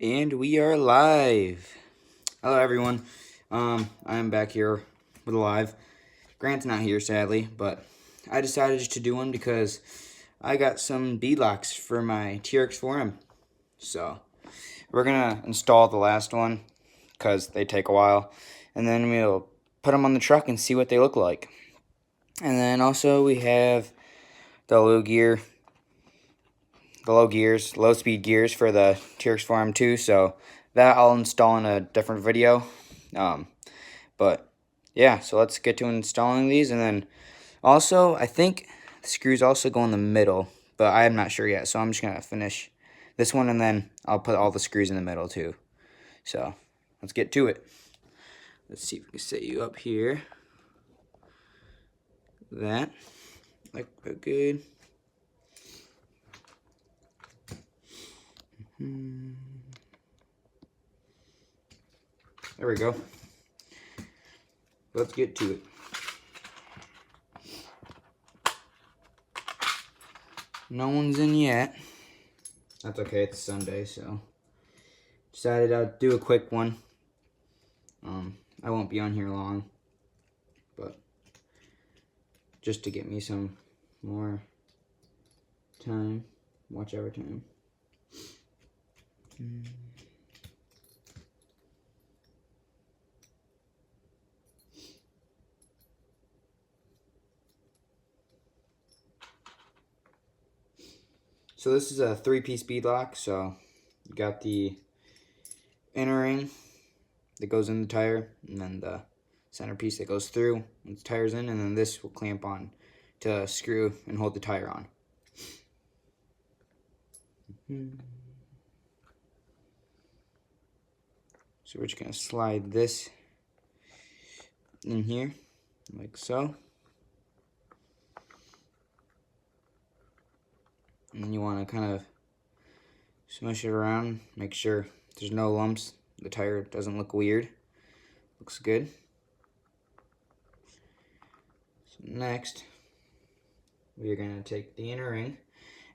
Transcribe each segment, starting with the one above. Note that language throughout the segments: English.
And we are live. Hello, everyone. I'm back here with a live. Grant's not here, sadly, but I decided to do one because I got some beadlocks for my TRX4m. So we're gonna install the last one because they take a while, and then we'll put them on the truck and see what they look like. And then also we have the low speed gears for the TRX4m too. So that I'll install in a different video. But yeah, so let's get to installing these. And then also, I think the screws also go in the middle, but I am not sure yet. So I'm just going to finish this one, and then I'll put all the screws in the middle too. So let's get to it. Let's see if we can set you up here. That. Like, good. There we go. Let's get to it. No one's in yet. That's okay, it's Sunday, so decided I'd do a quick one. I won't be on here long, but just to get me some more time, watch hour time. So this is a 3-piece beadlock. So you got the inner ring that goes in the tire, and then the center piece that goes through with the tires in, and then this will clamp on to screw and hold the tire on. So we're just going to slide this in here like so. And you want to kind of smush it around, make sure there's no lumps, the tire doesn't look weird. Looks good. So next, we're going to take the inner ring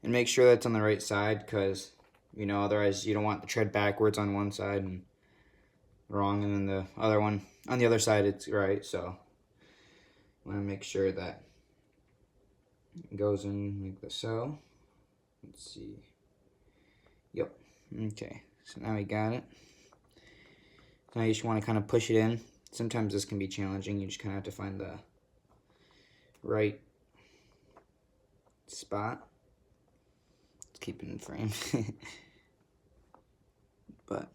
and make sure that's on the right side, because, you know, otherwise you don't want the tread backwards on one side and wrong, and then the other one on the other side it's right. So I want to make sure that it goes in like this. So let's see. Yep. Okay. So now we got it. Now you just want to kind of push it in. Sometimes this can be challenging. You just kind of have to find the right spot. Let's keep it in frame. But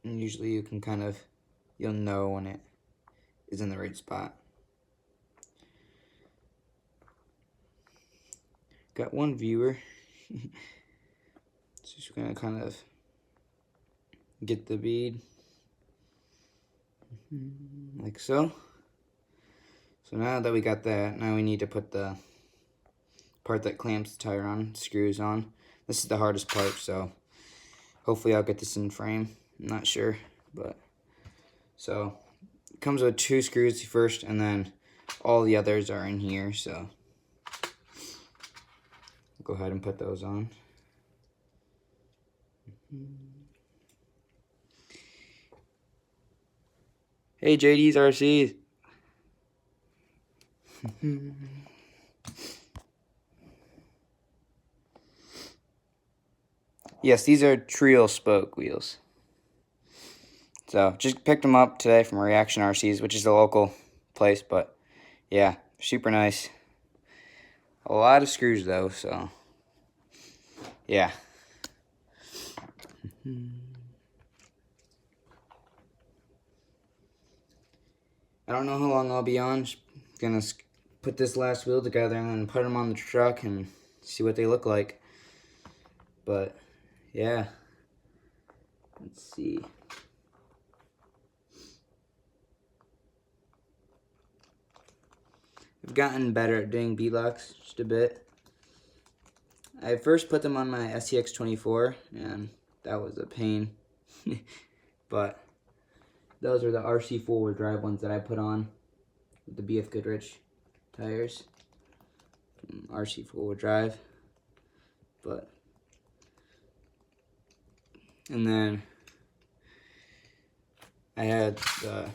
usually you can kind of, you'll know when it is in the right spot. Got one viewer. So just gonna kind of get the bead like so. So now that we got that, now we need to put the part that clamps the tire on, screws on. This is the hardest part, so hopefully I'll get this in frame. I'm not sure, but so it comes with 2 screws first, and then all the others are in here. So go ahead and put those on. Hey, JD's RCs. Yes, these are trio spoke wheels. So just picked them up today from Reaction RCs, which is a local place, but yeah, super nice. A lot of screws though, so yeah. I don't know how long I'll be on. Just gonna put this last wheel together and then put them on the truck and see what they look like. But yeah, let's see. I've gotten better at doing beadlocks just a bit. I first put them on my STX24, and that was a pain. But those are the RC four-wheel drive ones that I put on with the BF Goodrich tires. RC four-wheel drive. But And then I had the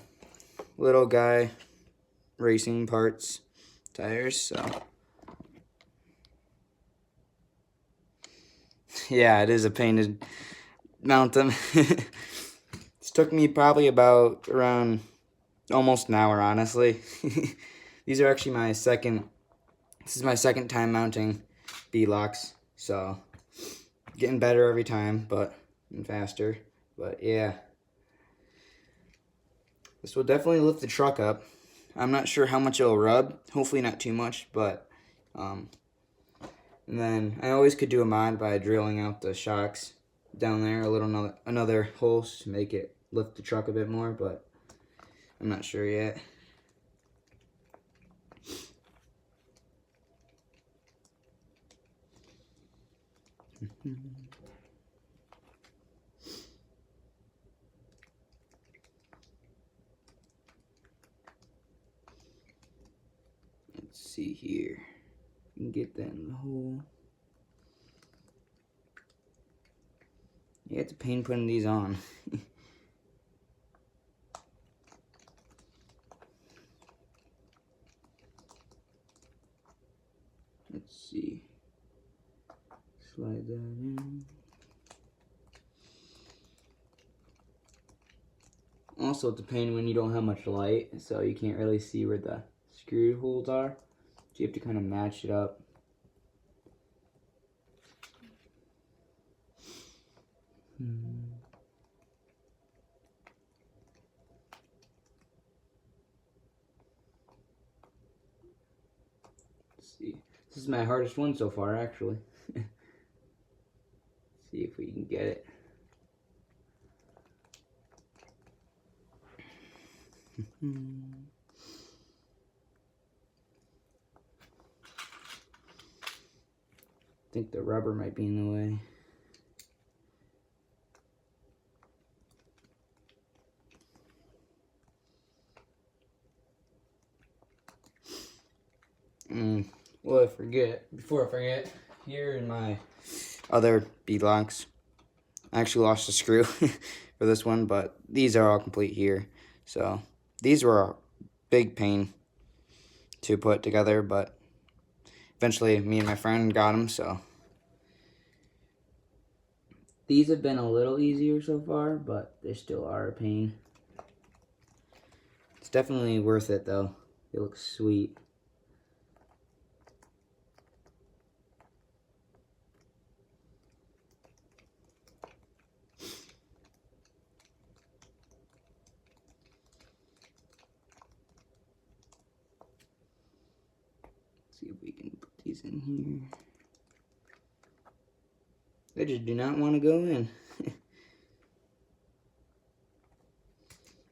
little guy racing parts tires, so yeah, it is a pain to mount them. This took me probably about around almost an hour, honestly. These are actually this is my second time mounting B-locks, so getting better every time, and faster. But yeah, this will definitely lift the truck up. I'm not sure how much it'll rub. Hopefully not too much, but and then I always could do a mod by drilling out the shocks down there, another hole to make it lift the truck a bit more, but I'm not sure yet. Let's see here. If we can get that in the hole. Yeah, it's a pain putting these on. Let's see. Slide that in. Also, it's a pain when you don't have much light, so you can't really see where the screw holes are. So you have to kind of match it up. Let's see. This is my hardest one so far, actually. See if we can get it. I think the rubber might be in the way. Well, before I forget, here in my other beadlocks, I actually lost a screw for this one, but these are all complete here. So these were a big pain to put together, but eventually me and my friend got them, so. These have been a little easier so far, but they still are a pain. It's definitely worth it though. It looks sweet. See if we can put these in here. They just do not want to go in.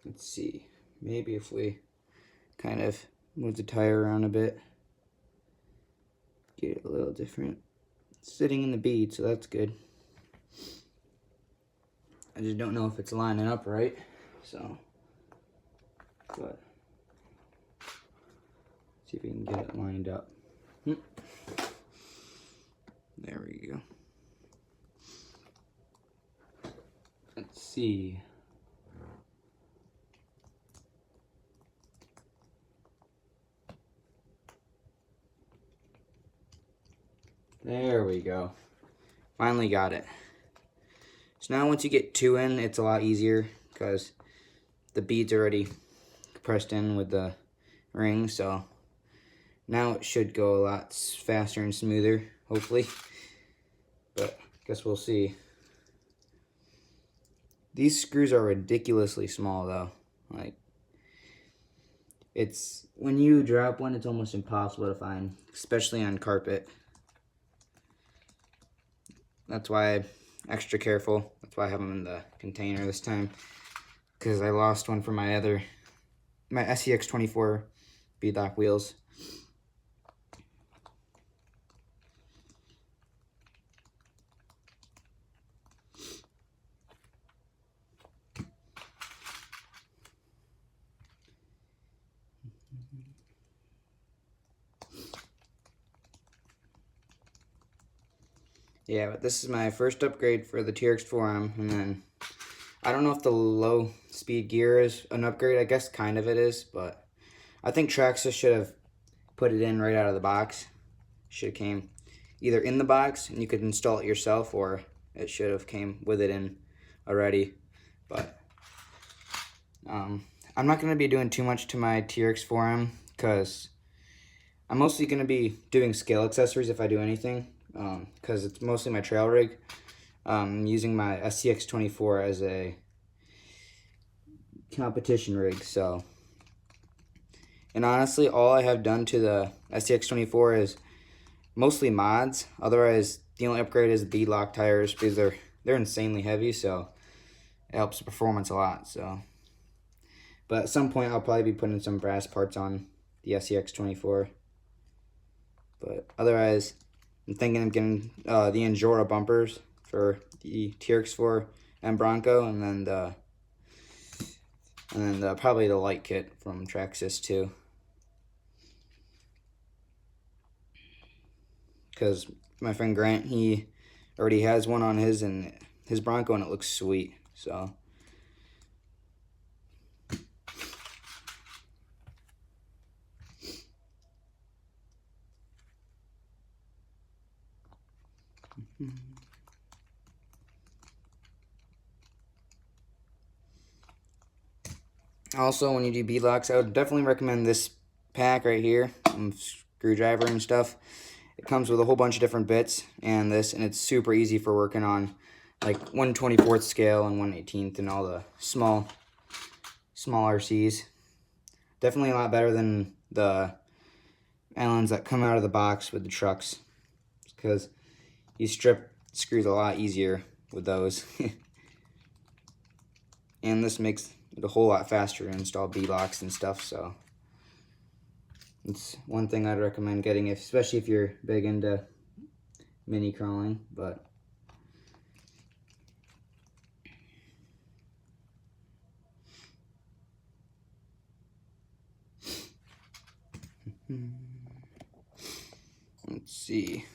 Let's see. Maybe if we kind of move the tire around a bit, get it a little different. It's sitting in the bead, so that's good. I just don't know if it's lining up right, so. But see if we can get it lined up. There we go. Let's see. There we go. Finally got it. So now once you get two in, it's a lot easier because the bead's already pressed in with the ring, so now it should go a lot faster and smoother, hopefully. But I guess we'll see. These screws are ridiculously small though. Like, when you drop one, it's almost impossible to find, especially on carpet. That's why I'm extra careful. That's why I have them in the container this time, because I lost one from my SCX24 beadlock wheels. yeah, but this is my first upgrade for the TRX4m, and then I don't know if the low speed gear is an upgrade. I guess kind of it is, but I think Traxxas should have put it in right out of the box. Should have came either in the box and you could install it yourself, or it should have came with it in already. But I'm not going to be doing too much to my TRX4m because I'm mostly going to be doing scale accessories if I do anything, because it's mostly my trail rig. I'm using my SCX24 as a competition rig, so. And honestly, all I have done to the SCX24 is mostly mods. Otherwise, the only upgrade is the bead-lock tires because they're insanely heavy, so it helps the performance a lot. So, but at some point, I'll probably be putting some brass parts on the SCX24. But otherwise, I'm thinking of getting the Injora bumpers for the TRX4m Bronco, and then probably the light kit from Traxxas too. Because my friend Grant, he already has one on his Bronco, and it looks sweet. So. Also, when you do beadlocks, I would definitely recommend this pack right here, screwdriver and stuff. It comes with a whole bunch of different bits and it's super easy for working on like 1/24th scale and 1/18th and all the small RCs. Definitely a lot better than the Allens that come out of the box with the trucks, because you strip screws a lot easier with those. And this makes it a whole lot faster to install beadlocks and stuff, so it's one thing I'd recommend getting, especially if you're big into mini crawling. But let's see,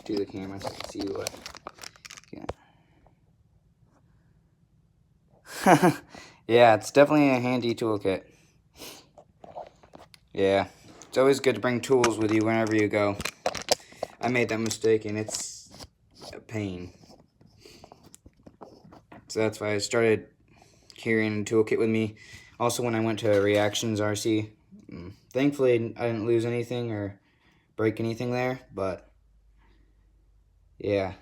do the camera so I can see what. Yeah. Yeah, it's definitely a handy toolkit. Yeah, it's always good to bring tools with you whenever you go. I made that mistake and it's a pain. So that's why I started carrying a toolkit with me. Also, when I went to Reactions RC, thankfully I didn't lose anything or break anything there, but yeah.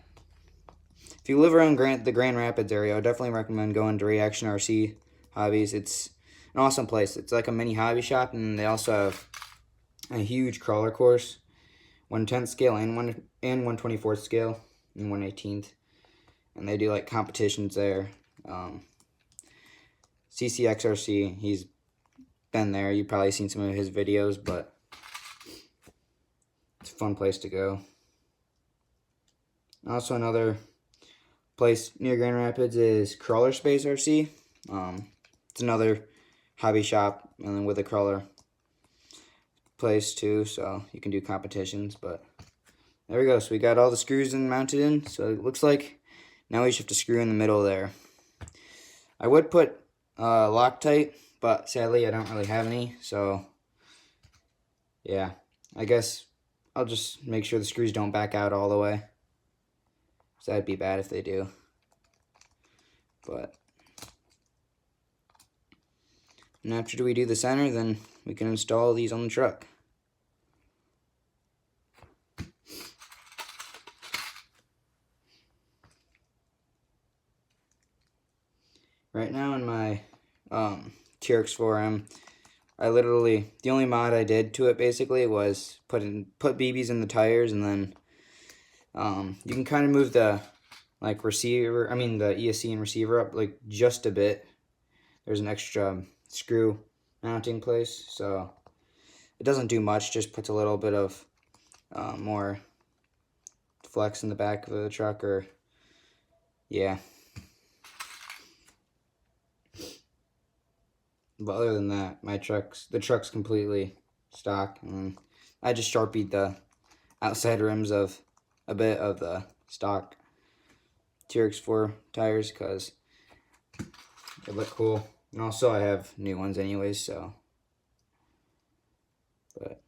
If you live around the Grand Rapids area, I would definitely recommend going to Reaction RC Hobbies. It's an awesome place. It's like a mini hobby shop, and they also have a huge crawler course, 1/10th scale and 1/24th scale and 1/18th, and they do like competitions there. CCXRC, he's been there. You've probably seen some of his videos, but it's a fun place to go. Also, another place near Grand Rapids is Crawler Space RC. It's another hobby shop and then with a crawler place too, so you can do competitions. But there we go. So we got all the screws mounted in. So it looks like now we just have to screw in the middle there. I would put Loctite, but sadly I don't really have any. So yeah, I guess I'll just make sure the screws don't back out all the way. So that'd be bad if they do. But and after we do the center, then we can install these on the truck. Right now in my TRX4m, I literally, the only mod I did to it basically was put BBs in the tires, and then you can kind of move the the ESC and receiver up like just a bit. There's an extra screw mounting place, so it doesn't do much, just puts a little bit of more flex in the back of the truck, or yeah. But other than that, the truck's completely stock, and I just Sharpied the outside rims of a bit of the stock TRX4 tires because they look cool. And also I have new ones anyways, so. But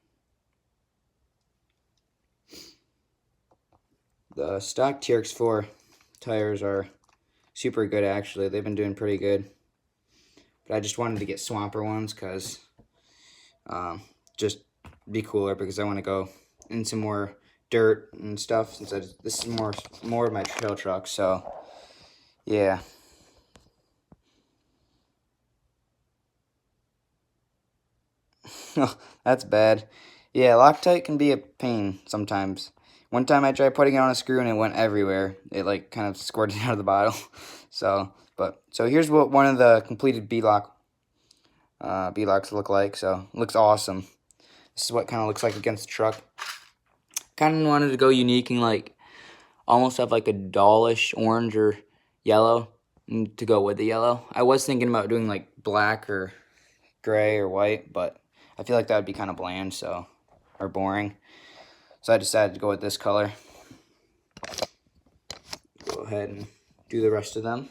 the stock TRX4 tires are super good actually. They've been doing pretty good. But I just wanted to get swamper ones because just be cooler because I want to go in some more dirt and stuff since this is more of my trail truck, so yeah. That's bad. Yeah, Loctite can be a pain sometimes. One time I tried putting it on a screw and it went everywhere. It like kind of squirted out of the bottle. So here's what one of the completed B-locks look like. So it looks awesome. This is what kind of looks like against the truck. Kind of wanted to go unique and like almost have like a dullish orange or yellow to go with the yellow. I was thinking about doing like black or gray or white, but I feel like that would be kind of bland, so, or boring. So I decided to go with this color. Go ahead and do the rest of them.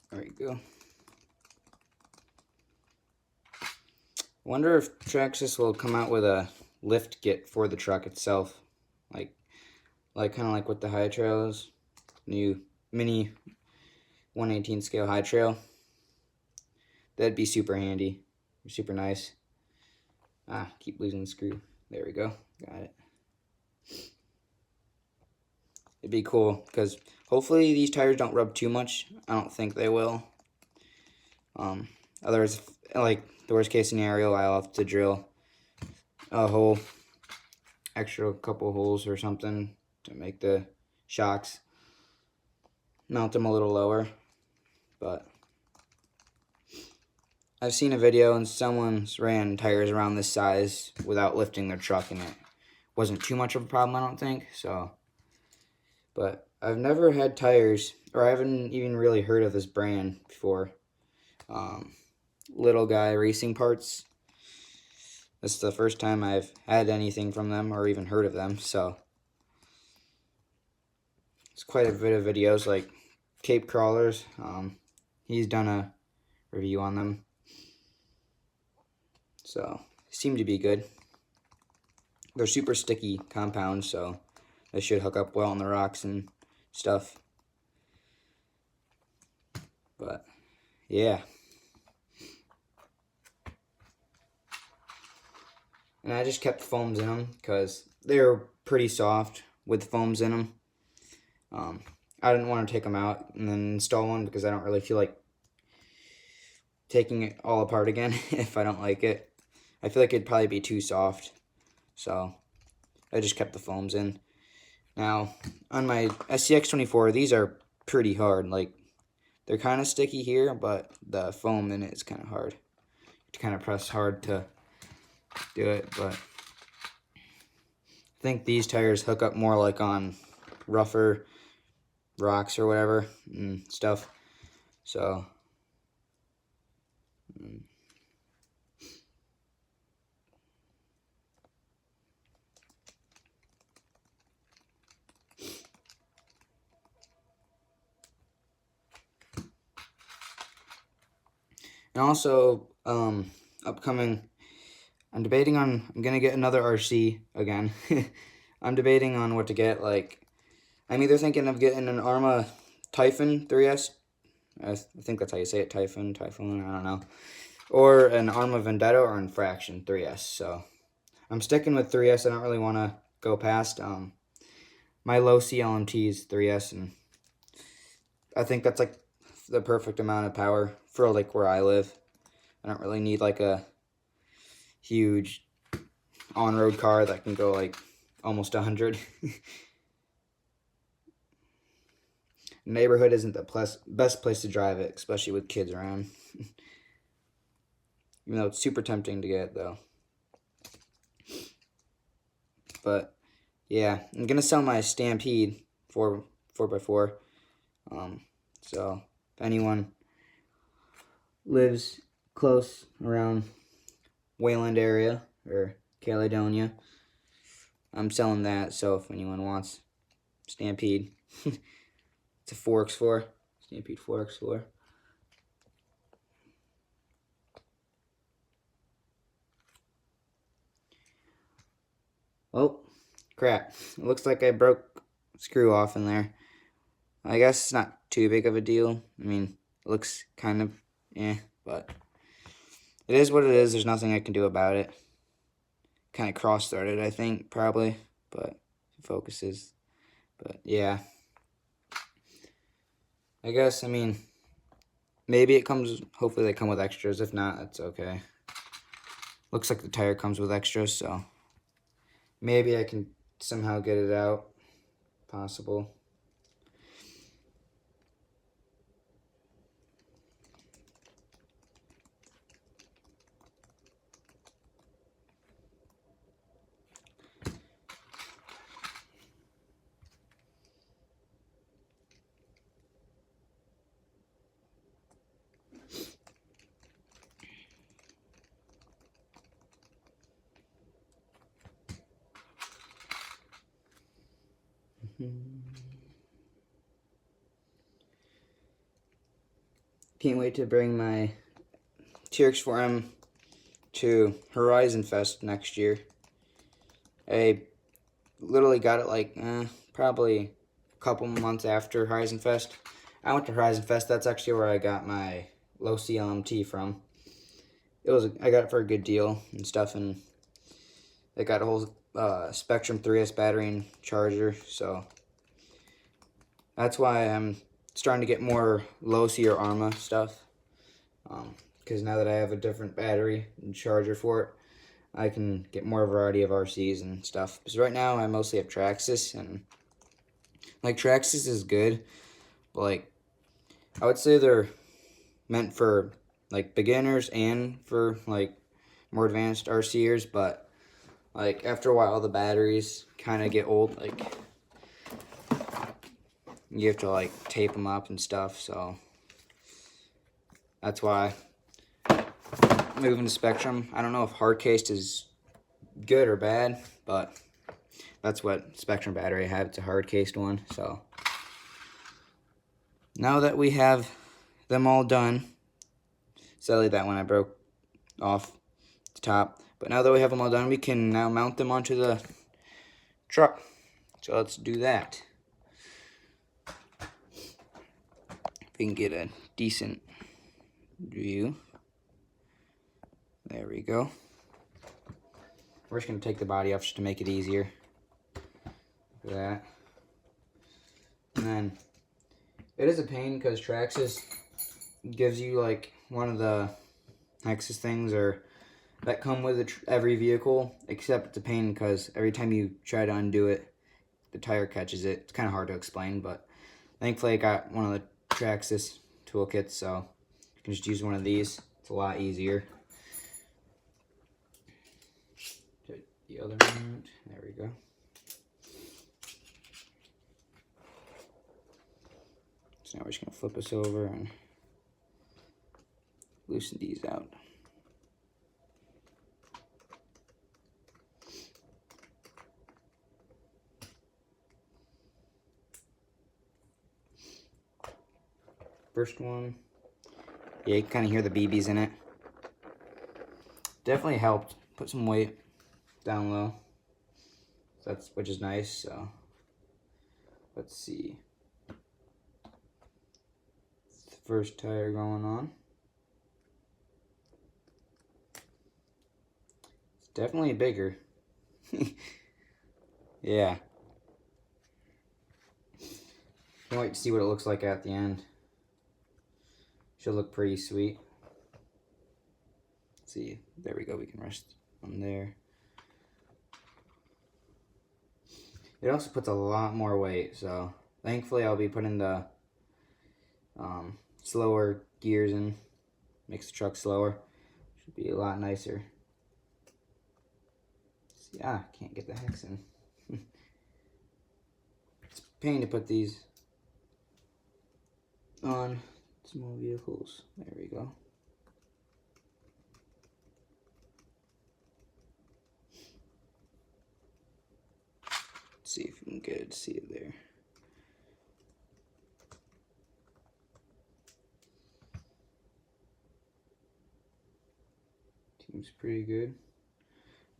There you go. Wonder if Traxxas will come out with a lift kit for the truck itself, like kind of like with the high trails, new mini 1/18 scale high trail. That'd be super handy, super nice. Keep losing the screw. There we go. Got it. It'd be cool because hopefully these tires don't rub too much. I don't think they will. Otherwise, like the worst case scenario, I'll have to drill a hole, extra couple holes or something to make the shocks, mount them a little lower. But I've seen a video and someone's ran tires around this size without lifting their truck, and it wasn't too much of a problem, I don't think. So, but I've never had tires, or I haven't even really heard of this brand before. Little Guy Racing Parts. This is the first time I've had anything from them or even heard of them, so it's quite a bit of videos like Cape Crawlers. He's done a review on them, so they seem to be good. They're super sticky compounds, so they should hook up well on the rocks and stuff. But yeah. And I just kept foams in them because they're pretty soft with foams in them. I didn't want to take them out and then install one because I don't really feel like taking it all apart again if I don't like it. I feel like it'd probably be too soft. So I just kept the foams in. Now, on my SCX24, these are pretty hard. Like, they're kind of sticky here, but the foam in it is kind of hard. To kind of press hard to do it, but I think these tires hook up more like on rougher rocks or whatever and stuff. So and also upcoming, I'm gonna get another RC again. I'm debating on what to get. Like, I'm either thinking of getting an Arma Typhon 3S. I think that's how you say it, Typhon, I don't know. Or an Arma Vendetta or Infraction 3S. So I'm sticking with 3S. I don't really want to go past. My low CLMT is 3S, and I think that's like the perfect amount of power for like where I live. I don't really need like a huge on-road car that can go like almost 100. Neighborhood isn't the best place to drive it, especially with kids around. Even though it's super tempting to get, though. But yeah, I'm gonna sell my Stampede 4x4. So if anyone lives close around Wayland area or Caledonia, I'm selling that. So if anyone wants Stampede, it's a 4x4, Stampede 4x4. Oh, crap. It looks like I broke a screw off in there. I guess it's not too big of a deal. I mean, it looks kind of, but it is what it is. There's nothing I can do about it. Kind of cross-threaded, I think, probably, but it focuses. But yeah, I guess, I mean, maybe it comes, hopefully they come with extras. If not, that's okay. Looks like the tire comes with extras, so maybe I can somehow get it out. Possible. Can't wait to bring my TRX4m to Horizon Fest next year. I literally got it like probably a couple months after Horizon Fest. I went to Horizon Fest. That's actually where I got my low CLMT from. I got it for a good deal and stuff, and it got a whole Spectrum 3S battery and charger. So that's why I'm starting to get more low C or ARMA stuff. Because now that I have a different battery and charger for it, I can get more variety of RCs and stuff. Because right now I mostly have Traxxas, and like Traxxas is good, but like I would say they're meant for like beginners and for like more advanced RCers, but like after a while the batteries kind of get old. Like you have to like tape them up and stuff, so that's why moving to Spectrum. I don't know if hard cased is good or bad, but that's what Spectrum battery I have. It's a hard cased one. So now that we have them all done, sadly that one I broke off the top, but now that we have them all done, we can now mount them onto the truck. So let's do that. If we can get a decent view. There we go. We're just going to take the body off just to make it easier. Look at that. And then, it is a pain because Traxxas gives you like one of the Nexus things or that come with every vehicle, except it's a pain because every time you try to undo it, the tire catches it. It's kind of hard to explain, but thankfully I got one of the Traxxas toolkits, so you can just use one of these. It's a lot easier. The other mount, there we go. So now we're just going to flip this over and loosen these out. First one, yeah, you can kind of hear the BBs in it. Definitely helped put some weight down low. Which is nice. So let's see. The first tire going on. It's definitely bigger. Yeah. Can't wait to see what it looks like at the end. Should look pretty sweet. Let's see, there we go. We can rest on there. It also puts a lot more weight, so thankfully I'll be putting the slower gears in. Makes the truck slower. Should be a lot nicer. See, can't get the hex in. It's a pain to put these on small vehicles. There we go. Let's see if we can get it to see it there. Seems pretty good.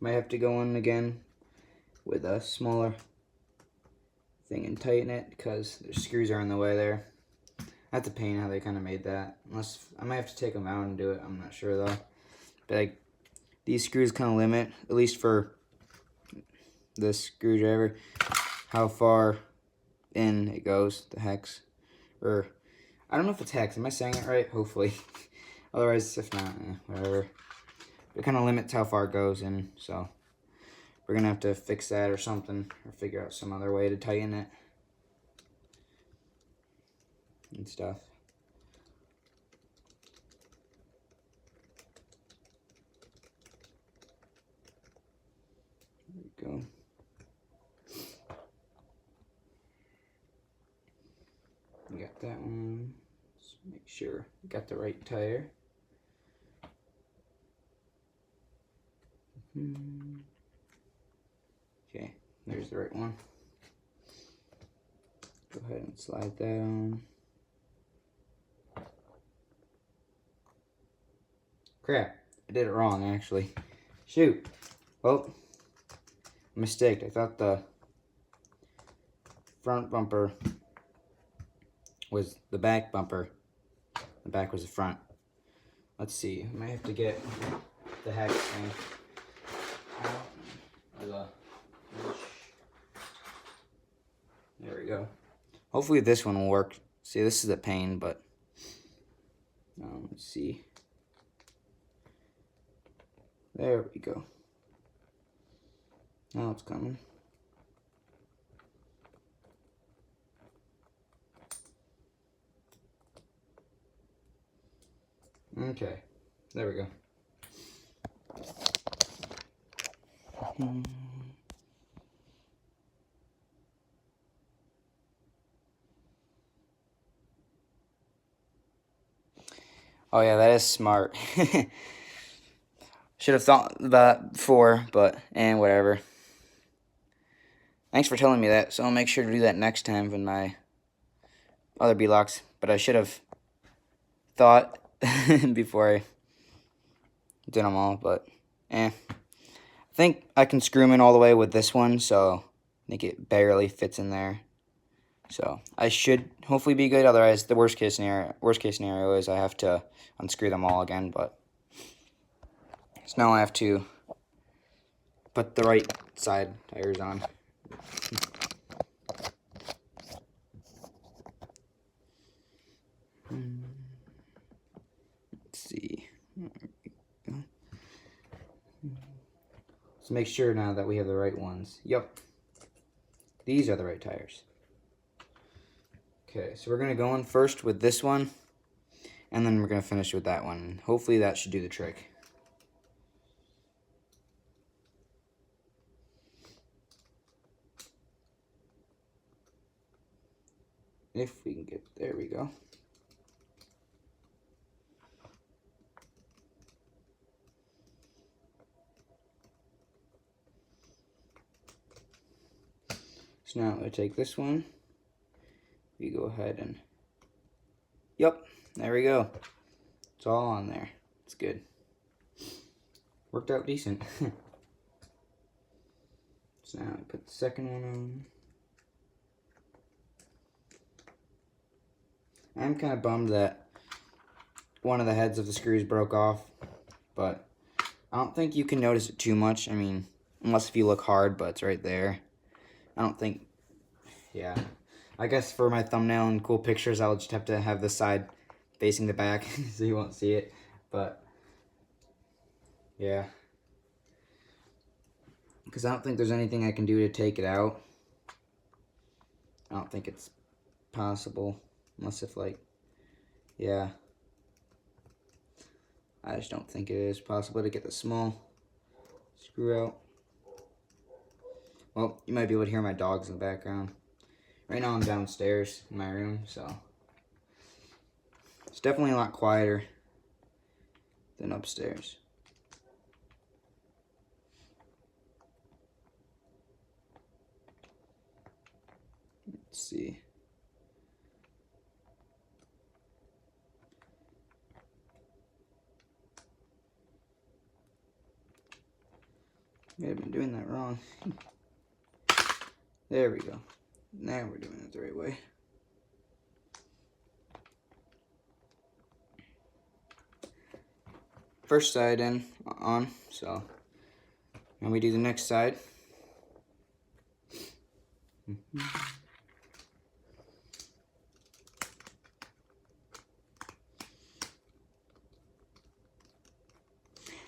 Might have to go in again with a smaller thing and tighten it because the screws are in the way there. That's a pain how they kind of made that. Unless I might have to take them out and do it. I'm not sure though. But like, these screws kind of limit, at least for this screwdriver, how far in it goes, the hex. Or, I don't know if it's hex. Am I saying it right? Hopefully. Otherwise, if not, whatever. It kind of limits how far it goes in, so we're going to have to fix that or something, or figure out some other way to tighten it and stuff. There we go. We got that one. Let's make sure we got the right tire. Okay, there's the right one. Go ahead and slide that on. Crap, I did it wrong actually. Shoot. Well, mistake. I thought the front bumper was the back bumper. The back was the front. Let's see. I might have to get the hex thing out. There we go. Hopefully this one will work. See, this is a pain, but let's see. There we go. Now it's coming. Okay, there we go. Oh yeah, that is smart. Should have thought of that before, but whatever. Thanks for telling me that, so I'll make sure to do that next time with my other B-locks. But I should have thought before I did them all, but I think I can screw them in all the way with this one, so I think it barely fits in there. So I should hopefully be good. Otherwise, the worst case scenario is I have to unscrew them all again. But so now I have to put the right side tires on. Let's see. Let's make sure now that we have the right ones. Yep. These are the right tires. Okay, so we're going to go in first with this one, and then we're going to finish with that one. Hopefully that should do the trick. If we can get, there we go. So now I take this one. We go ahead and, yep, there we go. It's all on there. It's good. Worked out decent. So now I put the second one on. I'm kind of bummed that one of the heads of the screws broke off, but I don't think you can notice it too much. I mean, unless if you look hard, but it's right there. I don't think, yeah. I guess for my thumbnail and cool pictures, I'll just have to have the side facing the back so you won't see it. But, yeah. Because I don't think there's anything I can do to take it out. I don't think it's possible. Unless if, like, yeah. I just don't think it is possible to get the small screw out. Well, you might be able to hear my dogs in the background. Right now I'm downstairs in my room, so it's definitely a lot quieter than upstairs. Let's see. May have been doing that wrong. There we go. Now we're doing it the right way. First side on, so now we do the next side.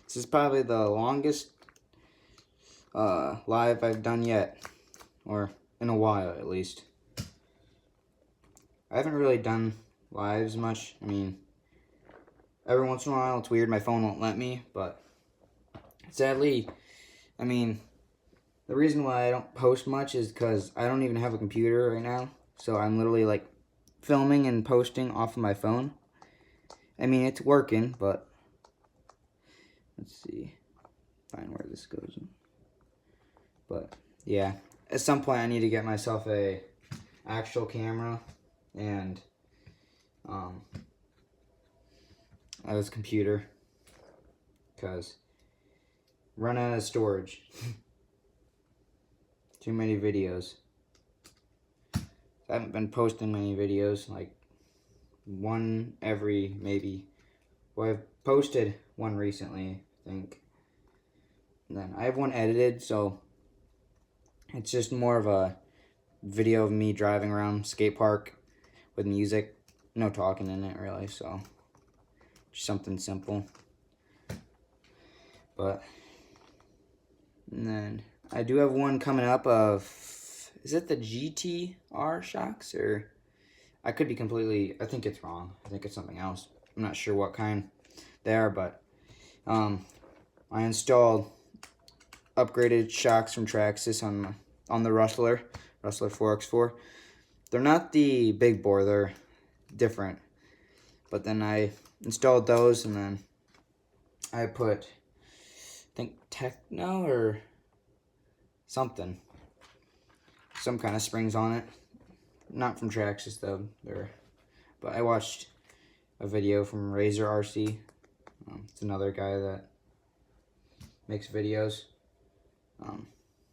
This is probably the longest live I've done yet, or in a while at least. I haven't really done lives much. I mean, every once in a while it's weird, my phone won't let me, but sadly, I mean, the reason why I don't post much is because I don't even have a computer right now, so I'm literally like filming and posting off of my phone. I mean, it's working, but let's see, find where this goes. But yeah, at some point I need to get myself a actual camera and a computer, because run out of storage. Too many videos. I haven't been posting many videos, like one every maybe. Well, I've posted one recently, I think. And then I have one edited, so it's just more of a video of me driving around skate park with music, no talking in it really, so just something simple. But and then I do have one coming up of, is it the GTR shocks, or I could be completely, I think it's wrong. I think it's something else. I'm not sure what kind they are, but I installed upgraded shocks from TRX on the Rustler 4x4. They're not the big bore, they're different. But then I installed those, and then I put, I think Techno or something, some kind of springs on it. Not from Traxxas though, but I watched a video from Razor RC. It's another guy that makes videos.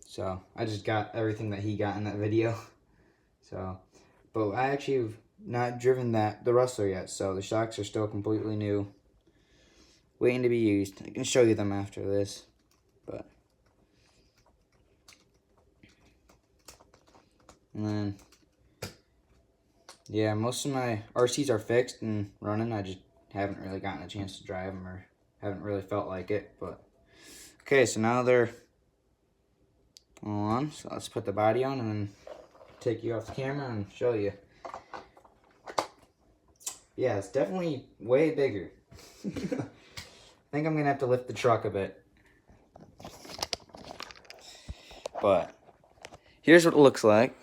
So I just got everything that he got in that video. So, but I actually have not driven the Rustler yet, so the shocks are still completely new, waiting to be used. I can show you them after this, but and then yeah, most of my RCs are fixed and running. I just haven't really gotten a chance to drive them, or haven't really felt like it. But okay, so now they're on, so let's put the body on and then take you off the camera and show you. Yeah, it's definitely way bigger. I think I'm gonna have to lift the truck a bit, but here's what it looks like.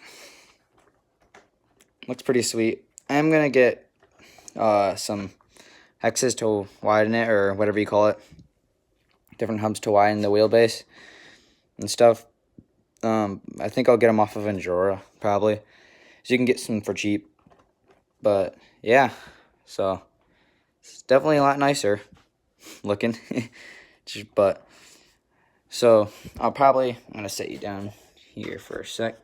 Looks pretty sweet. I'm gonna get some hexes to widen it, or whatever you call it, different hubs to widen the wheelbase and stuff. I think I'll get them off of Endura, probably, so you can get some for cheap. But yeah, so it's definitely a lot nicer looking. But so I'm gonna set you down here for a sec.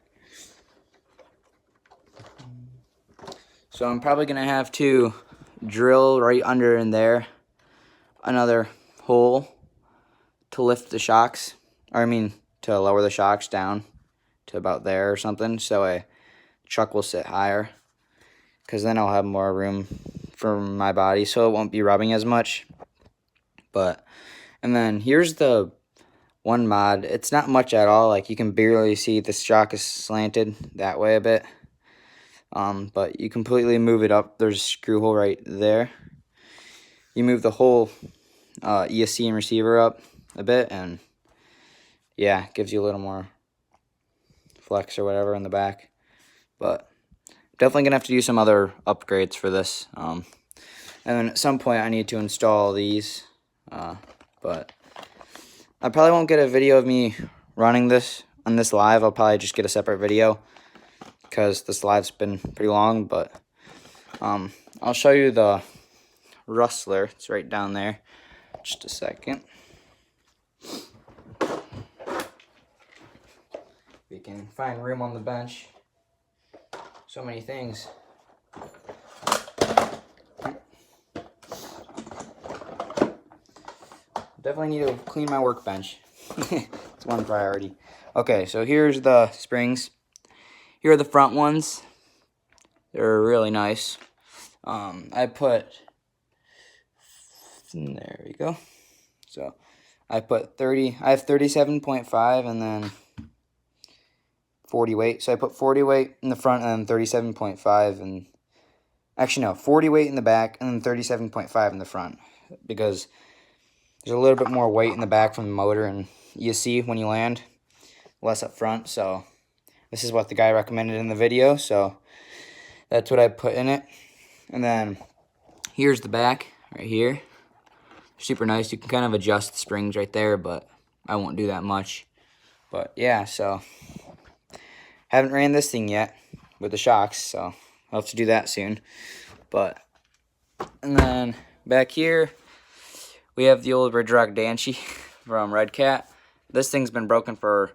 So I'm probably gonna have to drill right under in there another hole to lift the shocks, or I mean to lower the shocks down to about there or something, so a truck will sit higher, because then I'll have more room for my body, so it won't be rubbing as much. But and then here's the one mod. It's not much at all, like you can barely see the shock is slanted that way a bit. But you completely move it up. There's a screw hole right there. You move the whole ESC and receiver up a bit, and yeah, it gives you a little more flex or whatever in the back. But definitely gonna have to do some other upgrades for this. And then at some point I need to install these. But I probably won't get a video of me running this on this live. I'll probably just get a separate video because this live's been pretty long. But I'll show you the rustler. It's right down there. Just a second. We can find room on the bench. So many things. Definitely need to clean my workbench. It's one priority. Okay, so here's the springs. Here are the front ones. They're really nice. I put, there we go. So I put 30, I have 37.5 and then 40 weight. So I put 40 weight in the front and then 37.5 and actually no, 40 weight in the back and then 37.5 in the front because there's a little bit more weight in the back from the motor and you see when you land, less up front. So this is what the guy recommended in the video. So that's what I put in it. And then here's the back right here. Super nice. You can kind of adjust the springs right there, but I won't do that much. But yeah, so haven't ran this thing yet with the shocks, so I'll have to do that soon. But and then back here we have the old Red Rock Dancy from Red Cat. This thing's been broken for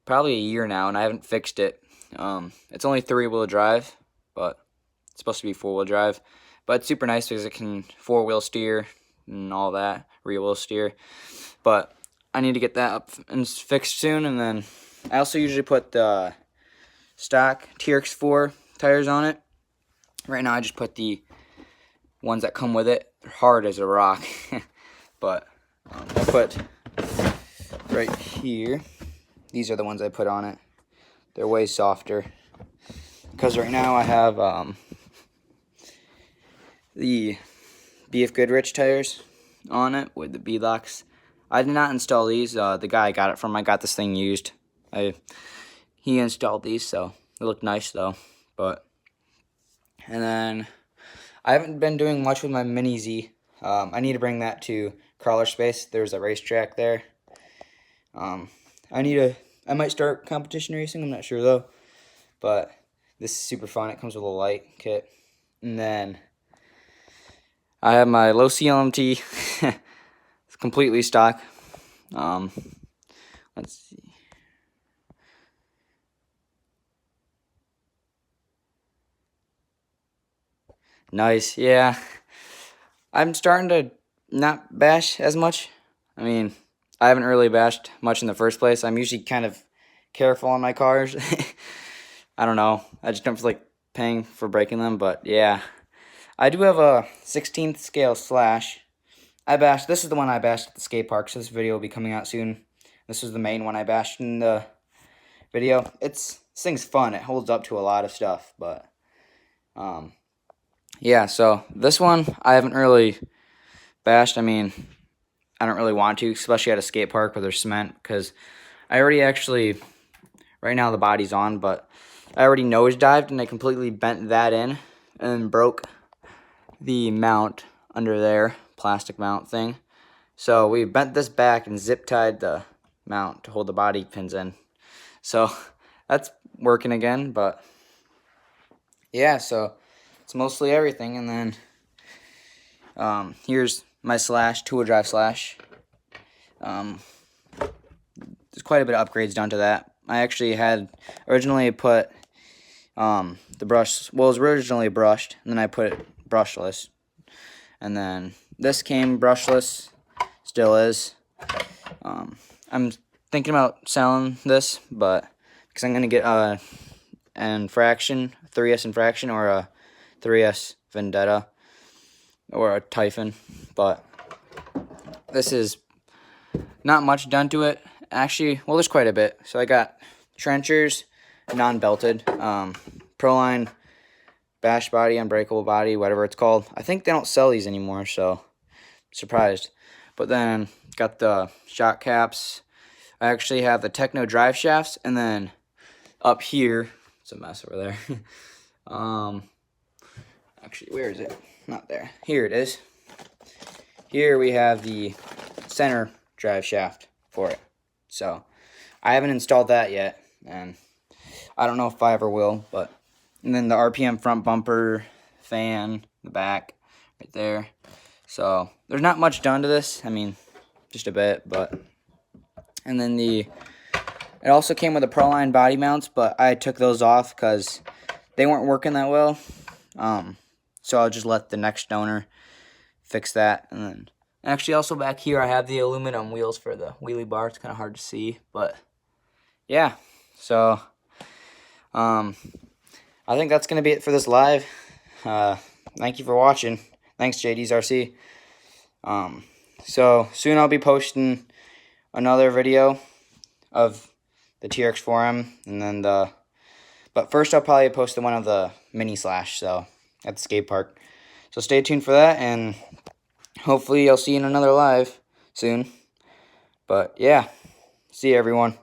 probably a year now, and I haven't fixed it. It's only 3-wheel drive, but it's supposed to be 4-wheel drive. But it's super nice because it can 4-wheel steer and all that, rear-wheel steer. But I need to get that up and fixed soon, and then I also usually put the stock TRX4 tires on it. Right now I just put the ones that come with it. They're hard as a rock. But I put right here, these are the ones I put on it. They're way softer because right now I have the BF Goodrich tires on it with the B-locks. I did not install these. The guy I got it from, I got this thing used. He installed these, so they look nice though. And then I haven't been doing much with my Mini Z. I need to bring that to Crawler Space. There's a racetrack there. I might start competition racing. I'm not sure though. But this is super fun. It comes with a light kit. And then I have my low CLMT. It's completely stock. Let's see. Nice, yeah. I'm starting to not bash as much. I mean, I haven't really bashed much in the first place. I'm usually kind of careful on my cars. I don't know. I just don't feel like paying for breaking them, but yeah. I do have a 16th scale slash. This is the one I bashed at the skate park, so this video will be coming out soon. This was the main one I bashed in the video. This thing's fun. It holds up to a lot of stuff, but yeah, so this one I haven't really bashed. I mean, I don't really want to, especially at a skate park where there's cement, because I already actually, right now the body's on, but I already nosedived and I completely bent that in and broke the mount under there, plastic mount thing. So we bent this back and zip tied the mount to hold the body pins in. So that's working again, but yeah, so it's mostly everything. And then here's my slash, 2-wheel drive slash. There's quite a bit of upgrades done to that. I actually had originally put the brush, well, it was originally brushed, and then I put it brushless. And then this came brushless, still is. I'm thinking about selling this, but because I'm going to get an infraction, 3S infraction, or a 3S Vendetta, or a Typhon. But this is not much done to it. Actually, well, there's quite a bit. So I got trenchers, non-belted, Proline bash body, unbreakable body, whatever it's called. I think they don't sell these anymore, so I'm surprised. But then got the shock caps. I actually have the Techno drive shafts, and then up here, it's a mess over there. Actually, where is it? Not there. Here it is. Here we have the center drive shaft for it. So I haven't installed that yet, and I don't know if I ever will, but and then the RPM front bumper, fan, the back, right there. So there's not much done to this. I mean, just a bit, but and then it also came with the Proline body mounts, but I took those off because they weren't working that well. So I'll just let the next owner fix that. And then actually also back here I have the aluminum wheels for the wheelie bar. It's kind of hard to see, but yeah. So I think that's going to be it for this live. Thank you for watching. Thanks, JD's RC. So soon I'll be posting another video of the TRX4m, and then but first I'll probably post the one of the mini slash, so at the skate park. So stay tuned for that, and hopefully I'll see you in another live soon. But yeah, see you everyone.